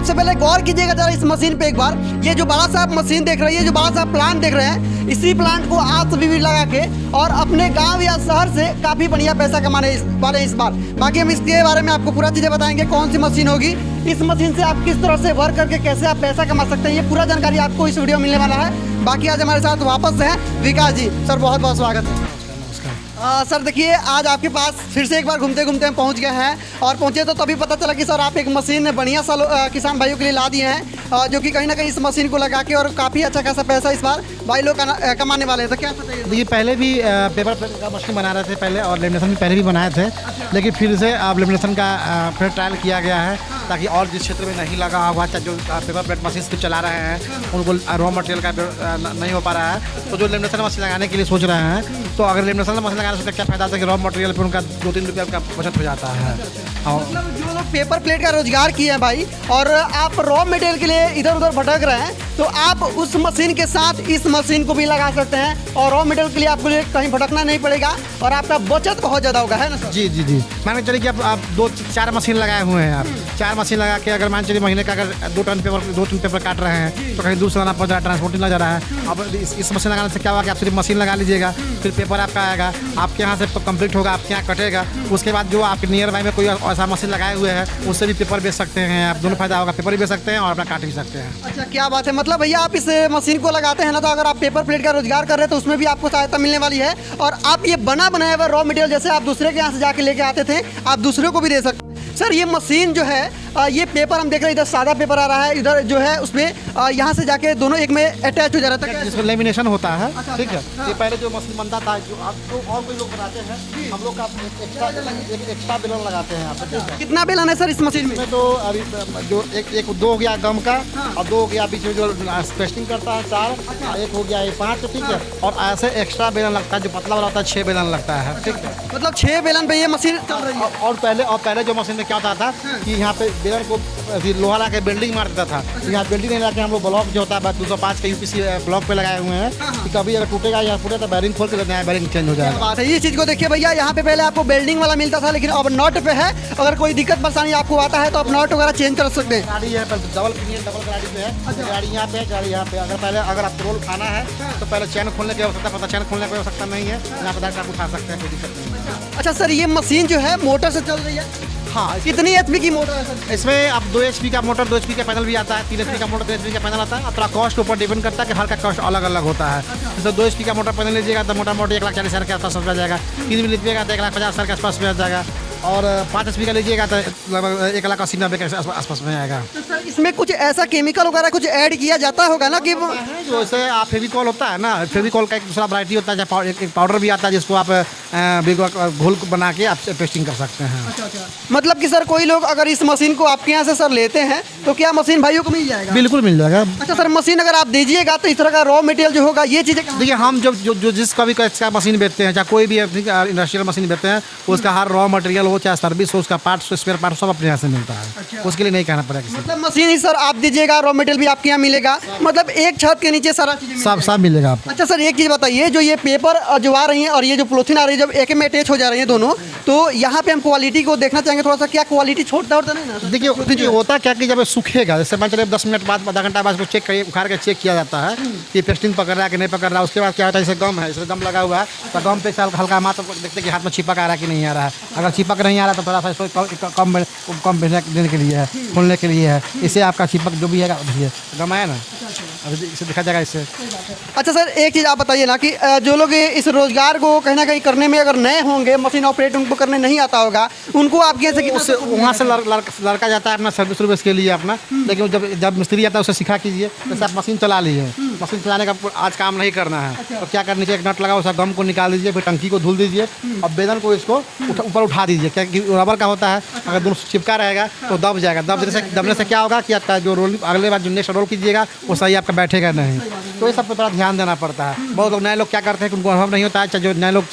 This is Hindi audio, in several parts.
सबसे पहले गौर कीजिएगा जरा इस मशीन पे एक बार। ये जो बड़ा सा आप मशीन देख रहे हैं, ये जो बड़ा सा प्लांट देख रहे हैं, इसी प्लांट को आप सभी भी लगा के और अपने गांव या शहर से काफ़ी बढ़िया पैसा कमाने वाले हैं इस बार। बाकी हम इसके बारे में आपको पूरा चीज़ें बताएंगे, कौन सी मशीन होगी, इस मशीन से आप किस तरह से वर्क करके कैसे आप पैसा कमा सकते हैं, ये पूरा जानकारी आपको इस वीडियो में मिलने वाला है। बाकी आज हमारे साथ वापस हैं विकास जी। सर बहुत बहुत स्वागत है। सर देखिए, आज आपके पास फिर से एक बार घूमते घूमते हम पहुंच गए हैं और पहुंचे तो तभी पता चला कि सर आप एक मशीन बढ़िया सा किसान भाइयों के लिए ला दिए हैं, जो कि कहीं ना कहीं इस मशीन को लगा के और काफ़ी अच्छा खासा पैसा इस बार भाई लोग कमाने वाले हैं। तो क्या बताइए? देखिए, पहले भी पेपर प्लेट का मशीन बना रहे थे पहले, और लेमिनेशन भी पहले भी बनाए थे, लेकिन फिर से अब लेमिनेशन का फिर ट्रायल किया गया है ताकि और जिस क्षेत्र में नहीं लगा हुआ, चाहे जो पेपर प्लेट मशीन से चला रहे हैं उनको रॉ मटेरियल का नहीं हो पा रहा है, तो जो लेमिनेशन मशीन लगाने के लिए सोच रहे हैं, तो अगर लेमिनेशन मशीन लगाने से क्या फायदा है कि रॉ मटेरियल पर उनका 2-3 रुपये का बचत हो जाता है। मतलब जो लोग पेपर प्लेट का रोजगार किए हैं भाई, और आप रॉ मटेरियल के लिए इधर उधर भटक रहे हैं, तो आप उस मशीन के साथ इस मशीन को भी लगा सकते हैं और रॉ मटेरियल के लिए आपको कहीं भटकना नहीं पड़ेगा और आपका बचत बहुत ज़्यादा होगा, है ना सर? जी जी जी। मान के चलिए कि आप 2-4 मशीन लगाए हुए हैं, आप 4 मशीन लगा के अगर मान चलिए महीने का अगर 2-3 पेपर काट रहे हैं, तो कहीं दूर से लाना पड़ रहा है, ट्रांसपोर्टिंग लग जा रहा है। अब इस मशीन लगाने से क्या होगा कि आप सिर्फ मशीन लगा लीजिएगा, फिर पेपर आपका आएगा, आपके यहाँ से कंप्लीट होगा, आपके यहाँ कटेगा, उसके बाद जो आपके नियर बाई में कोई ऐसा मशीन लगाए हुए हैं उससे भी पेपर बेच सकते हैं आप। दोनों फायदा होगा, पेपर भी बेच सकते हैं और अपना काट भी सकते हैं। अच्छा, क्या बात है। मतलब भैया आप इस मशीन को लगाते हैं ना, तो अगर आप पेपर प्लेट का रोजगार कर रहे हैं तो उसमें भी आपको सहायता मिलने वाली है, और आप ये बना बनाया हुआ रॉ मटेरियल जैसे आप दूसरे के यहाँ से जाके लेके आते थे, आप दूसरे को भी दे सकते हैं। सर ये मशीन जो है, ये पेपर हम देख रहे हैं, इधर सादा पेपर आ रहा है, इधर जो है उसमें यहाँ से जाके दोनों एक में अटैच हो जा रहा था, जिसको लेमिनेशन होता है। ठीक है, ये पहले जो मशीन बनता था, जो आप तो और कोई लोग बनाते हैं, हम लोग का एक्स्ट्रा बेलन लगाते हैं यहाँ पे। कितना बेलन है सर इस मशीन में? तो अभी जो एक 2 हो गया गम का, और 2 हो गया बीच में जो पेस्टिंग करता है 4, एक हो गया ये 5, ठीक है, और ऐसे एक्स्ट्रा बेलन लगता है जो पतला वाला होता है 6 बेलन लगता है। ठीक है, मतलब 6 बेलन पे ये मशीन चल रही है। और पहले जो मशीन में क्या होता था कि यहाँ पे बेलन को लोहा ला के बेल्डिंग मार देता था, यहाँ बेल्डिंग नहीं लाके हम लोग ब्लॉक जो होता है 205 के यूपीसी ब्लॉक पे लगाए हुए हैं कि कभी अगर टूटेगा या फूटे तो बैरिंग खोल के नया बैरिंग चेंज हो जाएगा। बात है, ये चीज़ को देखिए भैया, यहाँ पे पहले आपको बेल्डिंग वाला मिलता था, लेकिन अब नॉट पे है। अगर कोई दिक्कत परेशानी आपको आता है तो आप नॉट वगैरह चेंज कर सकते हैं। गाड़ी है डबल गाड़ी पे है, गाड़ी यहाँ पे है, गाड़ी यहाँ पे। अगर आप रोल खाना है तो पहले चैन खोलने की आवश्यकता पड़ता है, चैन खोलने की आवश्यकता नहीं है, यहाँ पे आप उठा सकते हैं, कोई दिक्कत नहीं है। अच्छा सर, ये मशीन जो है मोटर से चल रही है? हाँ। कितनी एचपी की मोटर है सर? इसमें अब 2 HP का मोटर, 2 HP का पैनल भी आता है, 3 HP का मोटर, 3 HP का पैनल आता है। अब थोड़ा कॉस्ट ऊपर डिपेंड करता है कि हर का कॉस्ट अलग अलग होता है। जैसे 2 HP का मोटर पैनल लीजिएगा तो मोटा मोटी 1,40,000 के आसपास आ जाएगा, 3 भी लीजिएगा तो 1,50,000 के आसपास में आ जाएगा, और 5 HP का लीजिएगा तो लगभग 1,80,000 के आसपास में आएगा। तो सर इसमें कुछ ऐसा केमिकल वगैरह कुछ ऐड किया जाता होगा ना कि जैसे आप फेविकॉल होता है ना, फेविकॉल का एक दूसरा वैरायटी होता है, एक पाउडर भी आता है जिसको आप घोल बना के आप पेस्टिंग कर सकते हैं। अच्छा। मतलब कि सर कोई लोग अगर इस मशीन को आपके यहाँ से सर लेते हैं तो क्या मशीन भाइयों को मिल जाएगा? बिल्कुल मिल जाएगा। अच्छा सर, मशीन अगर आप दीजिएगा तो इस तरह का रॉ मटेरियल जो होगा, ये चीज़ें देखिए, हम जो जिसका भी का मशीन बेचते हैं, चाहे कोई भी इंडस्ट्रियल मशीन बेचते हैं, उसका हर रॉ मटेरियल हो, चाहे सर्विस हो, उसका पार्ट्स, स्पेयर पार्ट सब अपने यहाँ से मिलता है। अच्छा। उसके लिए नहीं कहना पड़ेगा किसी। मतलब मशीन ही सर आप दीजिएगा, रॉ मटेरियल भी आपके यहाँ मिलेगा, मतलब एक छत के नीचे सारा चीज़ सब मिलेगा आपको। अच्छा सर, एक चीज़ बताइए, जो ये पेपर जो आ रही है और ये जो पॉलीथीन आ रही है, जब एक में अटैच हो जा रही है दोनों, तो यहाँ पे हम क्वालिटी को देखना चाहेंगे थोड़ा सा, क्या क्वालिटी छोड़ता होता नहीं ना? देखिए होता क्या कि जब सूखेगा, जैसे मान चलिए 10 मिनट बाद, आधा घंटा बाद उसको चेक करिए, उखाड़ के चेक किया जाता है कि पेस्टिंग पकड़ रहा है कि नहीं पकड़ रहा है। उसके बाद क्या होता है, जैसे गम है, जैसे गम लगा हुआ है तो गम पे हल्का मात्र देखते हैं कि हाथ में चिपक आ रहा है कि नहीं आ रहा है। अगर चिपक नहीं आ रहा तो थोड़ा सा इसको कम देने के लिए है, खोलने के लिए है, इससे आपका चिपक जो भी है गम आया ना, अभी इसे देखा जाएगा इससे। अच्छा सर, एक चीज़ आप बताइए ना कि जो लोग इस रोजगार को कहीं ना कहीं करने में अगर नए होंगे, मशीन ऑपरेट उनको करने नहीं आता होगा, उनको आपके यहाँ वहाँ से लड़का जाता है अपना सर्विस के लिए अपना, लेकिन जब मिस्त्री आता है उसे सिखा कीजिए, जैसे आप मशीन चला लीजिए, मशीन चलाने का आज काम नहीं करना है तो क्या करना चाहिए, एक नट लगा उसका गम को निकाल दीजिए, फिर टंकी को धुल दीजिए और बेलन को इसको ऊपर उठा दीजिए, क्योंकि रबर का होता है, अगर दोनों चिपका रहेगा तो दब जाएगा। दबने से क्या होगा कि आपका जो रोल अगले बार जो नेक्स्ट रोल कीजिएगा वो सही आपका बैठेगा नहीं, तो ये सब पर थोड़ा ध्यान देना पड़ता है। बहुत लोग नए लोग क्या करते हैं कि उनको अनुभव नहीं होता है, चाहे जो नए लोग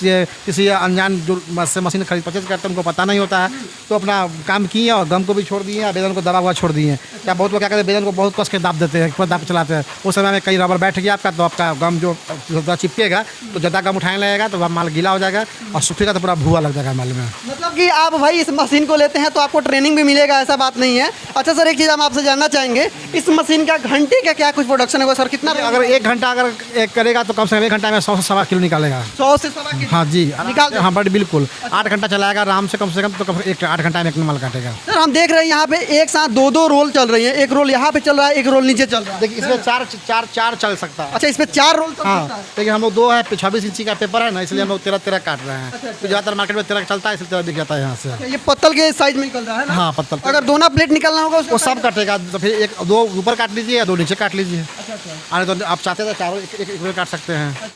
किसी अनजान जो मशीन खरीद परचेज करते हैं उनको पता नहीं होता है, तो अपना काम किए और गम को भी छोड़ दिए, बेलन को दबा हुआ छोड़ दिए। क्या बहुत लोग क्या करते हैं, बेलन को बहुत कस के दाब देते हैं, दाब चलाते हैं, उस समय में कहीं रबर बैठ गया आपका, तो आपका गम जो चिपकेगा तो ज़्यादा गम उठाने लगेगा तो माल गीला हो जाएगा और सूखेगा तो पूरा भूआ लग जाएगा माल में। मतलब कि आप भाई इस मशीन को लेते हैं तो आपको ट्रेनिंग भी मिलेगा, ऐसा बात नहीं है। अच्छा सर, एक चीज़ हम आपसे जानना चाहेंगे, इस मशीन का घंटे का क्या कुछ प्रोडक्शन होगा सर, कितना अगर 1 घंटा अगर एक करेगा तो कम से कम 1 घंटा में 100 से 1.25 किलो निकालेगा। 100 से 1.25 किलो? हाँ जी, निकाल देगा? हाँ बट बिल्कुल 8 घंटा चलाएगा आराम से, कम तो कम 8 घंटा में एक माल काटेगा। सर हम देख रहे हैं यहाँ पे एक साथ दो रोल चल रही है, एक रोल यहाँ पे चल रहा है, एक रोल नीचे चल रहा है। देखिए इसमें चार चल सकता है। अच्छा, इस पे 4 रोल चल सकता हाँ, है। लेकिन हम लोग 2 है 26 इंची का पेपर है ना, इसलिए हम लोग 13 काट रहे हैं। तो ज़्यादातर मार्केट में 13 चलता है, इसलिए 13 दिख जाता है यहाँ से। ये पत्तल के साइज में निकल रहा है ना? हाँ पत्तल, अगर दोनों प्लेट निकलना होगा वो सब कटेगा। तो फिर 2 ऊपर काट लीजिए या 2 नीचे काट लीजिए। अच्छा। अरे तो आप चाहते तो चारों एक काट सकते हैं।